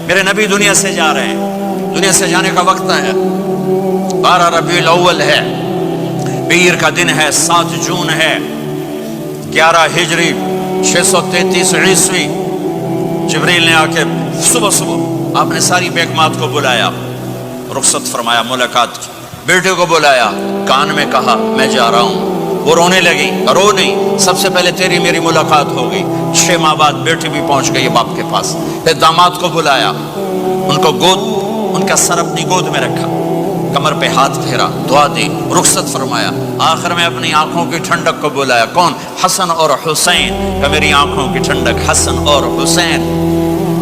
میرے نبی دنیا سے جا رہے ہیں، دنیا سے جانے کا وقت ہے، 12 ربیع الاول ہے، پیر کا دن ہے، 7 جون ہے، 11 ہجری 633 عیسوی۔ جبریل نے آ کے صبح صبح آپ نے ساری بیگمات کو بلایا، رخصت فرمایا، ملاقات کی، بیٹے کو بلایا، کان میں کہا میں جا رہا ہوں۔ وہ رونے لگی، رو نہیں، سب سے پہلے تیری میری ملاقات ہو گئی۔ 6 ماہ بعد بیٹی بھی پہنچ گئی باپ کے پاس۔ پھر داماد کو بلایا، ان کو ان کا سر اپنی گود میں رکھا، کمر پہ ہاتھ پھیرا، دعا دی، رخصت فرمایا۔ آخر میں اپنی آنکھوں کی ٹھنڈک کو بلایا، کون؟ حسن اور حسین، کہ میری آنکھوں کی ٹھنڈک حسن اور حسین،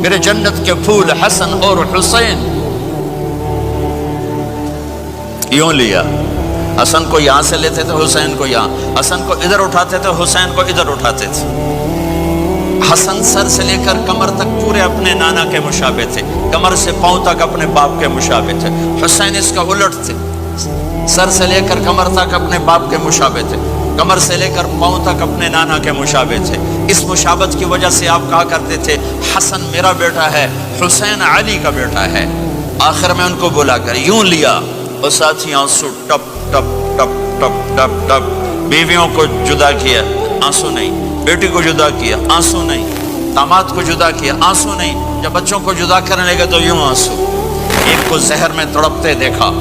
میرے جنت کے پھول حسن اور حسین۔ یوں لیا، حسن کو یہاں سے لیتے تھے، حسین کو یہاں، حسن کو ادھر اٹھاتے تھے، حسین کو ادھر اٹھاتے تھے۔ حسن سر سے لے کر کمر تک پورے اپنے نانا کے مشابہ تھے، کمر سے پاؤں تک اپنے باپ کے مشابہ تھے۔ حسین اس کا الٹ تھے، سر سے لے کر کمر تک اپنے باپ کے مشابہ تھے، کمر سے لے کر پاؤں تک اپنے نانا کے مشابہ تھے۔ اس مشابہت کی وجہ سے آپ کہا کرتے تھے حسن میرا بیٹا ہے، حسین علی کا بیٹا ہے۔ آخر میں ان کو بلا کر یوں لیا، اور ساتھ ہی آنسو ٹپ ٹپ ٹپ ٹپ ٹپ ٹپ۔ بیویوں کو جدا کیا، آنسو نہیں، بیٹی کو جدا کیا، آنسو نہیں، داماد کو جدا کیا، آنسو نہیں، جب بچوں کو جدا کرنے لگے تو یوں آنسو۔ ایک کو زہر میں تڑپتے دیکھا،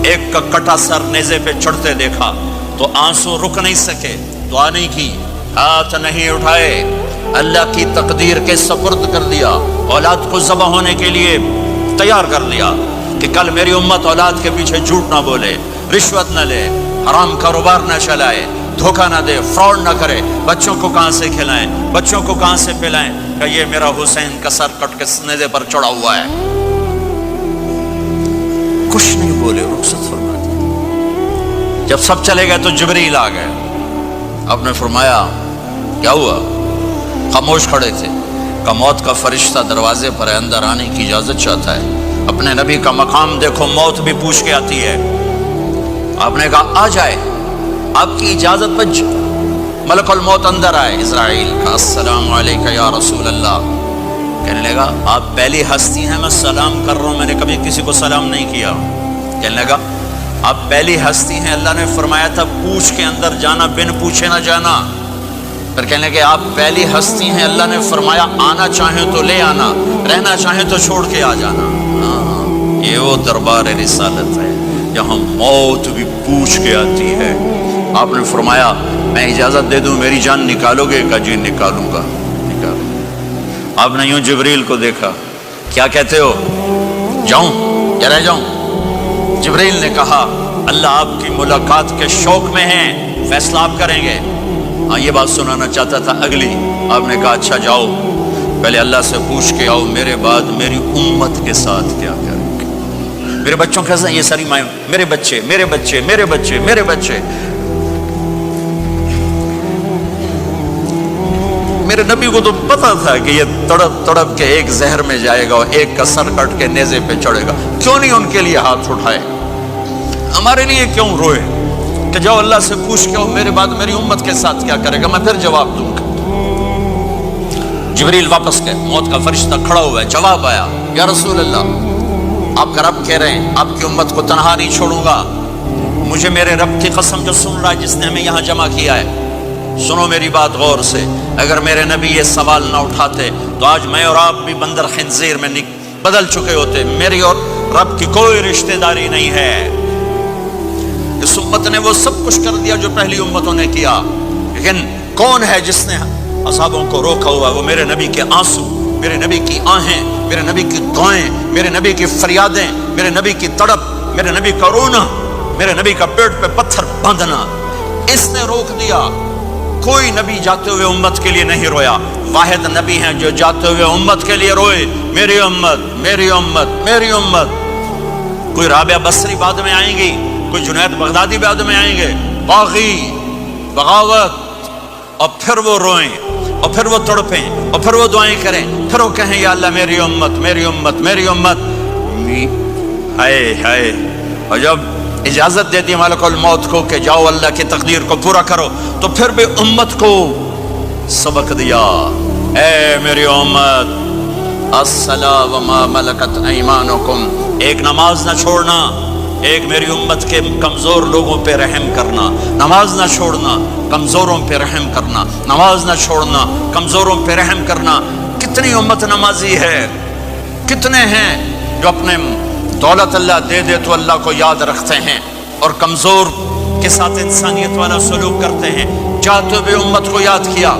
ایک کا کٹا سر نیزے پہ چڑھتے دیکھا تو آنسو رک نہیں سکے، دعا نہیں کی، ہاتھ نہیں اٹھائے، اللہ کی تقدیر کے سپرد کر دیا، اولاد کو ذبح ہونے کے لیے تیار کر لیا کہ کل میری امت اولاد کے پیچھے جھوٹ نہ بولے، رشوت نہ لے، حرام کاروبار نہ چلائے، دھوکہ نہ دے، فراڈ نہ کرے، بچوں کو کہاں سے کھلائیں، بچوں کو کہاں سے پلائیں، کہ یہ میرا حسین کا سر کٹ کے نیزے پر چڑھا ہوا ہے۔ کچھ نہیں بولے، رخصت فرما دی۔ جب سب چلے گئے تو جبریل آ گئے، آپ نے فرمایا کیا ہوا؟ خاموش کھڑے تھے، کہ موت کا فرشتہ دروازے پر ہے، اندر آنے کی اجازت چاہتا ہے۔ اپنے نبی کا مقام دیکھو، موت بھی پوچھ کے آتی ہے۔ آپ نے کہا آ جائے، آپ کی اجازت پر ملک الموت اندر آئے۔ اسرائیل کا السلام علیکہ یا رسول اللہ، کہنے لگا آپ پہلی ہستی ہیں، میں سلام کر رہا ہوں، میں نے کبھی کسی کو سلام نہیں کیا۔ کہنے لگا آپ پہلی ہستی ہیں، اللہ نے فرمایا تھا پوچھ کے اندر جانا، بن پوچھے نہ جانا۔ پھر کہنے لگے آپ پہلی ہستی ہیں، اللہ نے فرمایا آنا چاہیں تو لے آنا، رہنا چاہیں تو چھوڑ کے آ جانا۔ یہ وہ دربار رسالت ہے جہاں موت بھی پوچھ کے آتی ہے۔ آپ نے فرمایا میں اجازت دے دوں میری جان نکالو گے؟ کہ جی نکالوں گا، نکالو۔ آپ نے یوں جبریل کو دیکھا، کیا کہتے ہو؟ جاؤں یا رہ جاؤں؟ جبریل نے کہا اللہ آپ کی ملاقات کے شوق میں ہیں، فیصلہ آپ کریں گے۔ ہاں یہ بات سنانا چاہتا تھا اگلی۔ آپ نے کہا اچھا جاؤ، پہلے اللہ سے پوچھ کے آؤ میرے بعد میری امت کے ساتھ کیا کریں گے، میرے بچوں کے ساتھ۔ یہ ساری مائیں، میرے بچے میرے بچے میرے بچے میرے بچے۔ میرے نبی کو تو پتا تھا کہ یہ تڑپ تڑپ کے ایک زہر میں جائے گا اور ایک کا سر کٹ کے نیزے پہ چڑھے گا، کیوں نہیں ان کے لیے ہاتھ اٹھائے؟ ہمارے لیے کیوں روئے کہ جاؤ اللہ سے پوچھ کے میرے بعد میری امت کے ساتھ کیا کرے گا، میں پھر جواب دوں گا۔ جبریل واپس گئے، موت کا فرشتہ کھڑا ہوا ہے، جواب آیا یا رسول اللہ آپ کا رب کہہ رہے ہیں آپ کی امت کو تنہا نہیں چھوڑوں گا، مجھے میرے رب کی قسم جو سن رہا ہے جس نے ہمیں یہاں جمع کیا ہے، سنو میری بات غور سے، اگر میرے نبی یہ سوال نہ اٹھاتے تو آج میں اور آپ بھی بندر خنزیر میں بدل چکے ہوتے۔ میری اور رب کی کوئی رشتہ داری نہیں ہے۔ اس امت نے وہ سب کچھ کر دیا جو پہلی امتوں نے کیا، لیکن کون ہے جس نے اصحابوں کو روکا ہوا؟ وہ میرے نبی کے آنسو، میرے نبی کی آہیں، میرے نبی کی دعائیں، میرے نبی کی فریادیں، میرے نبی کی تڑپ، میرے نبی کا رونا، میرے نبی کا پیٹ پہ پتھر باندھنا، اس نے روک دیا۔ کوئی نبی جاتے ہوئے امت کے لیے نہیں رویا، واحد نبی ہیں جو جاتے ہوئے امت کے لیے روئے، میری امت میری امت میری امت۔ کوئی رابعہ بصری بعد میں آئیں گی، کوئی جنید بغدادی بعد میں آئیں گے، باغی بغاوت، اور پھر وہ روئیں اور پھر وہ تڑپیں اور پھر وہ دعائیں کریں، پھر وہ کہیں یا اللہ میری امت میری امت میری امت۔ ہائے ہائے، اور جب اجازت دیتی ملک الموت کو کہ جاؤ اللہ کی تقدیر کو پورا کرو، تو پھر بھی امت کو سبق دیا، اے میری امت الصلاۃ وما ملکت ایمانکم، ایک نماز نہ چھوڑنا، ایک میری امت کے کمزور لوگوں پہ رحم کرنا، نماز نہ چھوڑنا، کمزوروں پہ رحم کرنا، نماز نہ چھوڑنا، کمزوروں پہ رحم کرنا۔ کتنی امت نمازی ہے، کتنے ہیں جو اپنے دولت اللہ دے دے تو اللہ کو یاد رکھتے ہیں اور کمزور کے ساتھ انسانیت والا سلوک کرتے ہیں، چاہتے ہوئے امت کو یاد کیا۔